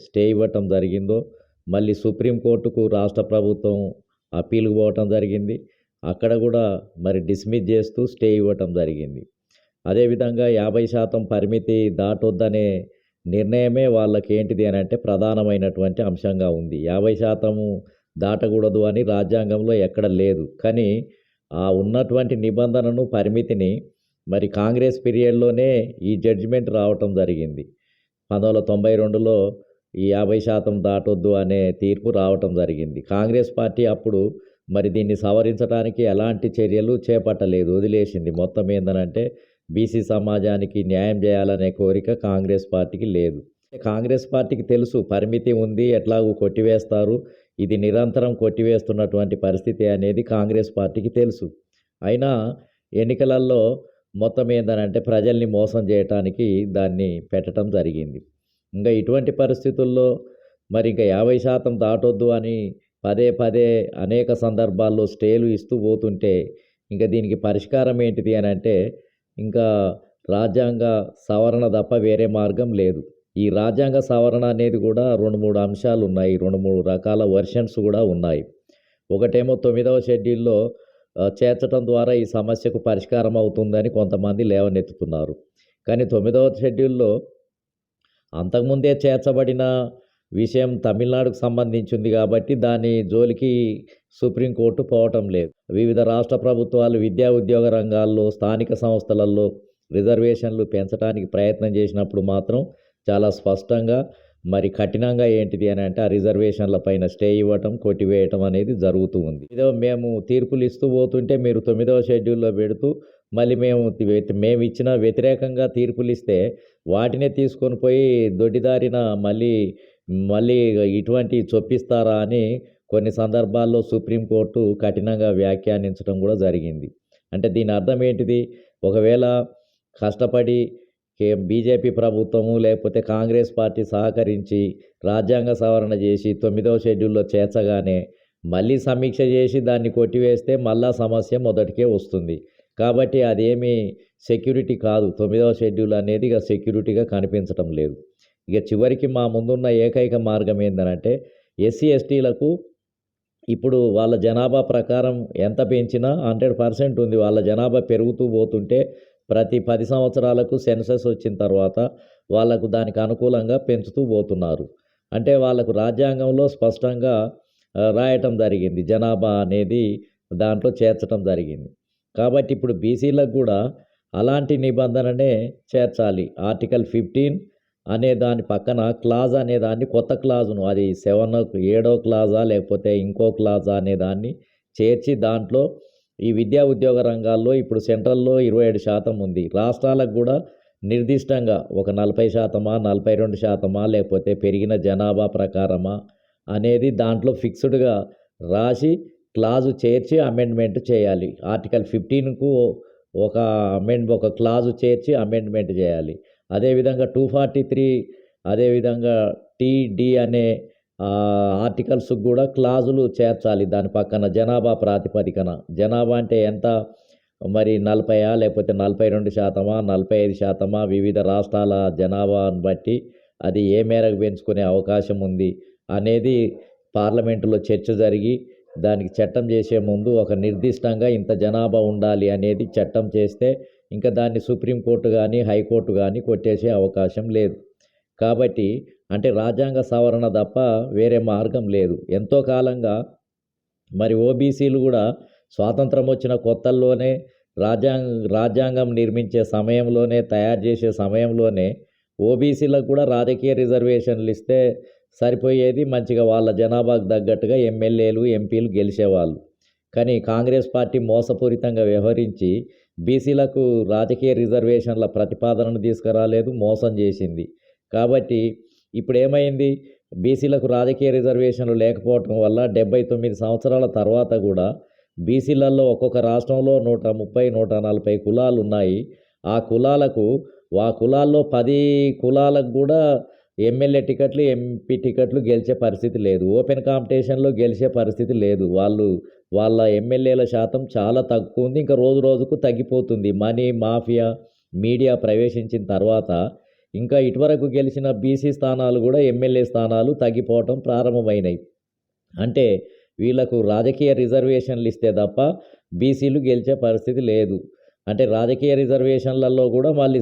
Stay ఇవ్వటం జరిగిందో, మళ్ళీ సుప్రీంకోర్టుకు రాష్ట్ర ప్రభుత్వం అప్పీల్‌కి పోవటం జరిగింది. అక్కడ గూడా మరి డిస్మిస్ చేస్తూ స్టే ఇవ్వటం జరిగింది. అదేవిధంగా 50% పరిమితి దాటొద్దనే నిర్ణయమే వాళ్ళకేంటిది అనంటే ప్రధానమైనటువంటి అంశంగా ఉంది. 50% దాటకూడదు అని రాజ్యాంగంలో ఎక్కడ లేదు. కానీ ఆ ఉన్నటువంటి నిబంధనను, పరిమితిని మరి కాంగ్రెస్ పీరియడ్‌లోనే ఈ జడ్జిమెంట్ రావటం జరిగింది. 1992లో ఈ 50% దాటొద్దు అనే తీర్పు రావటం జరిగింది. కాంగ్రెస్ పార్టీ అప్పుడు మరి దీన్ని సవరించడానికి ఎలాంటి చర్యలు చేపట్టలేదు. వదిలేసింది. మొత్తం ఏందనంటే బీసీ సమాజానికి న్యాయం చేయాలనే కోరిక కాంగ్రెస్ పార్టీకి లేదు. కాంగ్రెస్ పార్టీకి తెలుసు పరిమితి ఉంది, ఎట్లాగూ కొట్టివేస్తారు. ఇది నిరంతరం కొట్టివేస్తున్నటువంటి పరిస్థితి అనేది కాంగ్రెస్ పార్టీకి తెలుసు. అయినా ఎన్నికలలో మొత్తం ఏందనంటే ప్రజల్ని మోసం చేయటానికి దాన్ని పెట్టడం జరిగింది. ఇంకా ఇటువంటి పరిస్థితుల్లో మరి ఇంకా 50% దాటొద్దు అని పదే పదే అనేక సందర్భాల్లో స్టేలు ఇస్తూ పోతుంటే ఇంకా దీనికి పరిష్కారం ఏంటిది అనంటే ఇంకా రాజ్యాంగ సవరణ తప్ప వేరే మార్గం లేదు. ఈ రాజ్యాంగ సవరణ అనేది కూడా 2, 3 అంశాలు ఉన్నాయి. 2, 3 రకాల వెర్షన్స్ కూడా ఉన్నాయి. ఒకటేమో 9వ షెడ్యూల్‌లో చేర్చడం ద్వారా ఈ సమస్యకు పరిష్కారం అవుతుందని కొంతమంది లేవనెత్తుతున్నారు. కానీ 9వ షెడ్యూల్‌లో అంతకుముందే చేర్చబడిన విషయం తమిళనాడుకు సంబంధించింది కాబట్టి దాని జోలికి సుప్రీంకోర్టు పోవటం లేదు. వివిధ రాష్ట్ర ప్రభుత్వాలు విద్యా ఉద్యోగ రంగాల్లో, స్థానిక సంస్థలలో రిజర్వేషన్లు పెంచడానికి ప్రయత్నం చేసినప్పుడు మాత్రం చాలా స్పష్టంగా మరి కఠినంగా ఏంటిది అని అంటే ఆ రిజర్వేషన్ల పైన స్టే ఇవ్వటం, కొట్టివేయటం అనేది జరుగుతూ ఉంది. ఏదో మేము తీర్పులు ఇస్తూ పోతుంటే మీరు 9వ షెడ్యూల్లో పెడుతూ మళ్ళీ మేము ఇచ్చిన వ్యతిరేకంగా తీర్పులు ఇస్తే వాటినే తీసుకొని పోయి దొడ్డిదారిన మళ్ళీ మళ్ళీ ఇటువంటి చొప్పిస్తారా అని కొన్ని సందర్భాల్లో సుప్రీంకోర్టు కఠినంగా వ్యాఖ్యానించడం కూడా జరిగింది. అంటే దీని అర్థం ఏంటిది? ఒకవేళ కష్టపడి బీజేపీ ప్రభుత్వము లేకపోతే కాంగ్రెస్ పార్టీ సహకరించి రాజ్యాంగ సవరణ చేసి 9వ షెడ్యూల్లో చేర్చగానే మళ్ళీ సమీక్ష చేసి దాన్ని కొట్టివేస్తే మళ్ళా సమస్య మొదటికే వస్తుంది. కాబట్టి అదేమీ సెక్యూరిటీ కాదు. 9వ షెడ్యూల్ అనేది ఇక సెక్యూరిటీగా కనిపించటం లేదు. ఇక చివరికి మా ముందున్న ఏకైక మార్గం ఏందనంటే ఎస్సీ, ఎస్టీలకు ఇప్పుడు వాళ్ళ జనాభా ప్రకారం ఎంత పెంచినా 100% ఉంది. వాళ్ళ జనాభా పెరుగుతూ పోతుంటే ప్రతి 10 సంవత్సరాలకు సెన్సస్ వచ్చిన తర్వాత వాళ్ళకు దానికి అనుకూలంగా పెంచుతూ పోతున్నారు. అంటే వాళ్ళకు రాజ్యాంగంలో స్పష్టంగా రాయటం జరిగింది. జనాభా అనేది దాంట్లో చేర్చటం జరిగింది. కాబట్టి ఇప్పుడు బీసీలకు కూడా అలాంటి నిబంధననే చేర్చాలి. ఆర్టికల్ 15 అనే దాని పక్కన క్లాజ్ అనే దాన్ని కొత్త క్లాజును అది 7వ క్లాజా లేకపోతే ఇంకో క్లాజా అనే దాన్ని చేర్చి దాంట్లో ఈ విద్యా ఉద్యోగ రంగాల్లో ఇప్పుడు సెంట్రల్‌లో 27% ఉంది. రాష్ట్రాలకు కూడా నిర్దిష్టంగా ఒక 40%, 42% లేకపోతే పెరిగిన జనాభా ప్రకారమా అనేది దాంట్లో ఫిక్స్‌డ్‌గా రాసి క్లాజు చేర్చి అమెండ్మెంట్ చేయాలి. ఆర్టికల్ 15కు ఒక క్లాజు చేర్చి అమెండ్మెంట్ చేయాలి. అదేవిధంగా 243 అదేవిధంగా టీ అనే ఆర్టికల్స్‌కి కూడా క్లాజులు చేర్చాలి. దాని పక్కన జనాభా ప్రాతిపదికన. జనాభా అంటే ఎంత మరి 40 లేకపోతే 42%, 45% వివిధ రాష్ట్రాల జనాభాను బట్టి అది ఏ మేరకు పెంచుకునే అవకాశం ఉంది అనేది పార్లమెంటులో చర్చ జరిగి దానికి చట్టం చేసే ముందు ఒక నిర్దిష్టంగా ఇంత జనాభా ఉండాలి అనేది చట్టం చేస్తే ఇంకా దాన్ని సుప్రీంకోర్టు కానీ, హైకోర్టు కానీ కొట్టేసే అవకాశం లేదు. కాబట్టి అంటే రాజ్యాంగ సవరణ తప్ప వేరే మార్గం లేదు. ఎంతో కాలంగా మరి ఓబీసీలు కూడా స్వాతంత్రం వచ్చిన కొత్తల్లోనే రాజ్యాంగం నిర్మించే సమయంలోనే తయారు చేసే సమయంలోనే ఓబీసీలకు కూడా రాజకీయ రిజర్వేషన్లు ఇస్తే సరిపోయేది. మంచిగా వాళ్ళ జనాభాకు తగ్గట్టుగా ఎమ్మెల్యేలు, ఎంపీలు గెలిచేవాళ్ళు. కానీ కాంగ్రెస్ పార్టీ మోసపూరితంగా వ్యవహరించి బీసీలకు రాజకీయ రిజర్వేషన్ల ప్రతిపాదనను తీసుకురాలేదు, మోసం చేసింది. కాబట్టి ఇప్పుడు ఏమైంది? బీసీలకు రాజకీయ రిజర్వేషన్లు లేకపోవటం వల్ల 79 సంవత్సరాల తర్వాత కూడా బీసీలలో ఒక్కొక్క రాష్ట్రంలో 130, 140 కులాలు ఉన్నాయి. ఆ కులాల్లో 10 కులాలకు కూడా ఎమ్మెల్యే టికెట్లు, ఎంపీ టికెట్లు గెలిచే పరిస్థితి లేదు. ఓపెన్ కాంపిటీషన్‌లో గెలిచే పరిస్థితి లేదు. వాళ్ళ ఎమ్మెల్యేల శాతం చాలా తక్కువ ఉంది. ఇంకా రోజు రోజుకు తగ్గిపోతుంది. మనీ మాఫియా, మీడియా ప్రవేశించిన తర్వాత ఇంకా ఇటువరకు గెలిచిన బీసీ స్థానాలు కూడా ఎమ్మెల్యే స్థానాలు తగ్గిపోవటం ప్రారంభమైనాయి. అంటే వీళ్ళకు రాజకీయ రిజర్వేషన్లు ఇస్తే తప్ప బీసీలు గెలిచే పరిస్థితి లేదు. అంటే రాజకీయ రిజర్వేషన్లలో కూడా మళ్ళీ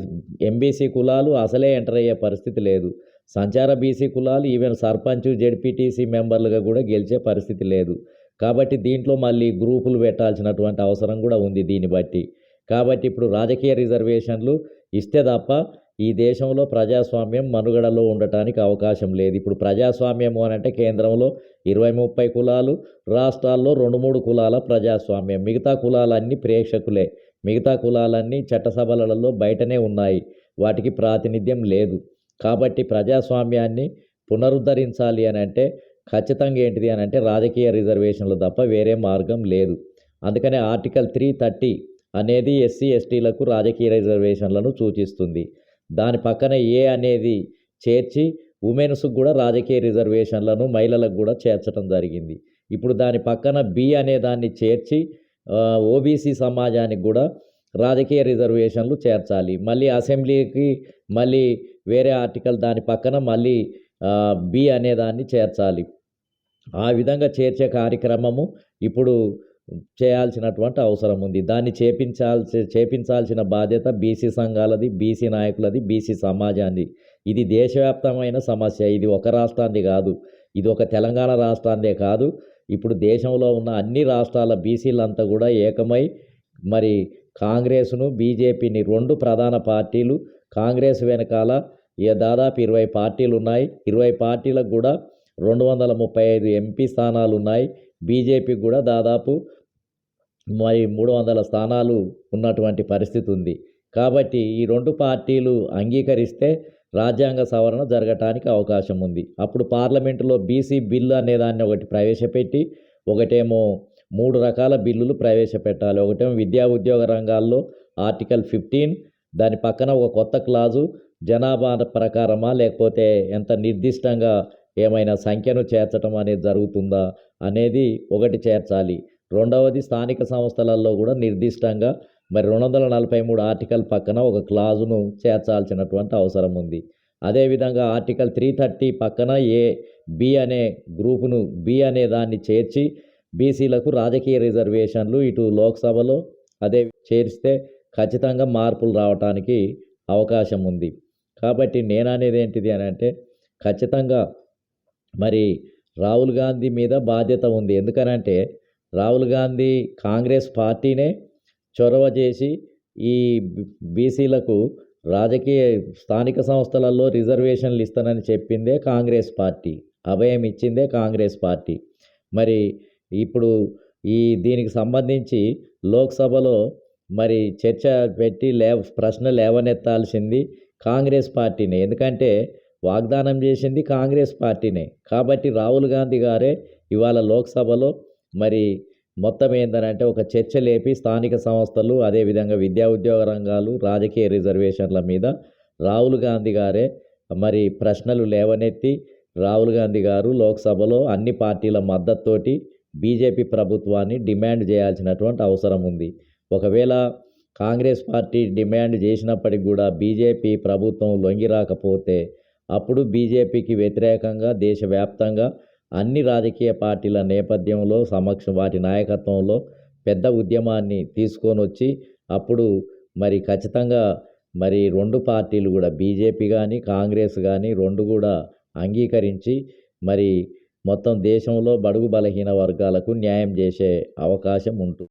ఎంబీసీ కులాలు అసలే ఎంటర్ అయ్యే పరిస్థితి లేదు. సంచార బీసీ కులాలు ఈవెన్ సర్పంచ్, జెడ్పీటీసీ మెంబర్లుగా కూడా గెలిచే పరిస్థితి లేదు. కాబట్టి దీంట్లో మళ్ళీ గ్రూపులు పెట్టాల్సినటువంటి అవసరం కూడా ఉంది దీన్ని బట్టి. కాబట్టి ఇప్పుడు రాజకీయ రిజర్వేషన్లు ఇస్తే తప్ప ఈ దేశంలో ప్రజాస్వామ్యం మనుగడలో ఉండటానికి అవకాశం లేదు. ఇప్పుడు ప్రజాస్వామ్యము అని అంటే కేంద్రంలో 20-30 కులాలు, రాష్ట్రాల్లో 2-3 కులాల ప్రజాస్వామ్యం. మిగతా కులాలన్నీ ప్రేక్షకులే. మిగతా కులాలన్నీ చట్టసభలలో బయటనే ఉన్నాయి. వాటికి ప్రాతినిధ్యం లేదు. కాబట్టి ప్రజాస్వామ్యాన్ని పునరుద్ధరించాలి అని అంటే ఖచ్చితంగా ఏంటిది అని అంటే రాజకీయ రిజర్వేషన్లు తప్ప వేరే మార్గం లేదు. అందుకనే ఆర్టికల్ 330 అనేది ఎస్సీ ఎస్టీలకు రాజకీయ రిజర్వేషన్లను సూచిస్తుంది. దాని పక్కన ఏ అనేది చేర్చి ఉమెన్స్కి కూడా రాజకీయ రిజర్వేషన్లను మహిళలకు కూడా చేర్చడం జరిగింది. ఇప్పుడు దాని పక్కన బి అనే దాన్ని చేర్చి ఓబీసీ సమాజానికి కూడా రాజకీయ రిజర్వేషన్లు చేర్చాలి. మళ్ళీ అసెంబ్లీకి మళ్ళీ వేరే ఆర్టికల్ దాని పక్కన మళ్ళీ బి అనేదాన్ని చేర్చాలి. ఆ విధంగా చేర్చే కార్యక్రమము ఇప్పుడు చేయాల్సినటువంటి అవసరం ఉంది. దాన్ని చేపించాల్సిన బాధ్యత బీసీ సంఘాలది, బీసీ నాయకులది, బీసీ సమాజాన్ని. ఇది దేశవ్యాప్తమైన సమస్య. ఇది ఒక రాష్ట్రాన్ని కాదు, ఇది ఒక తెలంగాణ రాష్ట్రాన్నే కాదు. ఇప్పుడు దేశంలో ఉన్న అన్ని రాష్ట్రాల బీసీలంతా కూడా ఏకమై మరి కాంగ్రెస్ను, బీజేపీని 2 ప్రధాన పార్టీలు, కాంగ్రెస్ వెనకాల దాదాపు 20 పార్టీలు ఉన్నాయి. 20 పార్టీలకు కూడా 235 ఎంపీ స్థానాలు ఉన్నాయి. బీజేపీకి కూడా దాదాపు 300 స్థానాలు ఉన్నటువంటి పరిస్థితి ఉంది. కాబట్టి ఈ 2 పార్టీలు అంగీకరిస్తే రాజ్యాంగ సవరణ జరగటానికి అవకాశం ఉంది. అప్పుడు పార్లమెంటులో బీసీ బిల్లు అనేదాన్ని ఒకటి ప్రవేశపెట్టి, ఒకటేమో 3 రకాల బిల్లులు ప్రవేశపెట్టాలి. ఒకటేమో విద్యా ఉద్యోగ రంగాల్లో ఆర్టికల్ 15, దాని పక్కన ఒక కొత్త క్లాజు జనాభా ప్రకారమా లేకపోతే ఎంత నిర్దిష్టంగా ఏమైనా సంఖ్యను చేర్చడం అనేది జరుగుతుందా అనేది ఒకటి చేర్చాలి. రెండవది స్థానిక సంస్థలలో కూడా నిర్దిష్టంగా మరి 243 ఆర్టికల్ పక్కన ఒక క్లాజును చేర్చాల్సినటువంటి అవసరం ఉంది. అదేవిధంగా ఆర్టికల్ 330 పక్కన బి అనే గ్రూపును బి అనే దాన్ని చేర్చి బీసీలకు రాజకీయ రిజర్వేషన్లు ఇటు లోక్సభలో అదే చేరిస్తే ఖచ్చితంగా మార్పులు రావడానికి అవకాశం ఉంది. కాబట్టి నేను అనేది ఏంటిది అని అంటే ఖచ్చితంగా మరి రాహుల్ గాంధీ మీద బాధ్యత ఉంది. ఎందుకనంటే రాహుల్ గాంధీ కాంగ్రెస్ పార్టీనే చొరవ చేసి ఈ బీసీలకు రాజకీయ స్థానిక సంస్థలలో రిజర్వేషన్లు ఇస్తానని చెప్పిందే కాంగ్రెస్ పార్టీ, అభయం ఇచ్చిందే కాంగ్రెస్ పార్టీ. మరి ఇప్పుడు దీనికి సంబంధించి లోక్సభలో మరి చర్చ పెట్టి ప్రశ్న లేవనెత్తాల్సింది కాంగ్రెస్ పార్టీనే. ఎందుకంటే వాగ్దానం చేసింది కాంగ్రెస్ పార్టీనే. కాబట్టి రాహుల్ గాంధీ గారే ఇవాళ లోక్సభలో మరి మొత్తం ఏంటంటే ఒక చర్చ లేపి స్థానిక సంస్థలు, అదేవిధంగా విద్యా ఉద్యోగ రంగాలు, రాజకీయ రిజర్వేషన్ల మీద రాహుల్ గాంధీ గారే మరి ప్రశ్నలు లేవనెత్తి రాహుల్ గాంధీ గారు లోక్సభలో అన్ని పార్టీల మద్దతుతోటి బీజేపీ ప్రభుత్వాన్ని డిమాండ్ చేయాల్సినటువంటి అవసరం ఉంది. ఒకవేళ కాంగ్రెస్ పార్టీ డిమాండ్ చేసినప్పటికి కూడా బీజేపీ ప్రభుత్వం లొంగి రాకపోతే అప్పుడు బీజేపీకి వ్యతిరేకంగా దేశవ్యాప్తంగా అన్ని రాజకీయ పార్టీల నేపథ్యంలో వాటి నాయకత్వంలో పెద్ద ఉద్యమాన్ని తీసుకొని వచ్చి అప్పుడు మరి ఖచ్చితంగా మరి 2 పార్టీలు కూడా బీజేపీ కానీ కాంగ్రెస్ కానీ 2 కూడా అంగీకరించి మరి మొత్తం దేశంలో బడుగు బలహీన వర్గాలకు న్యాయం చేసే అవకాశం ఉంటుంది.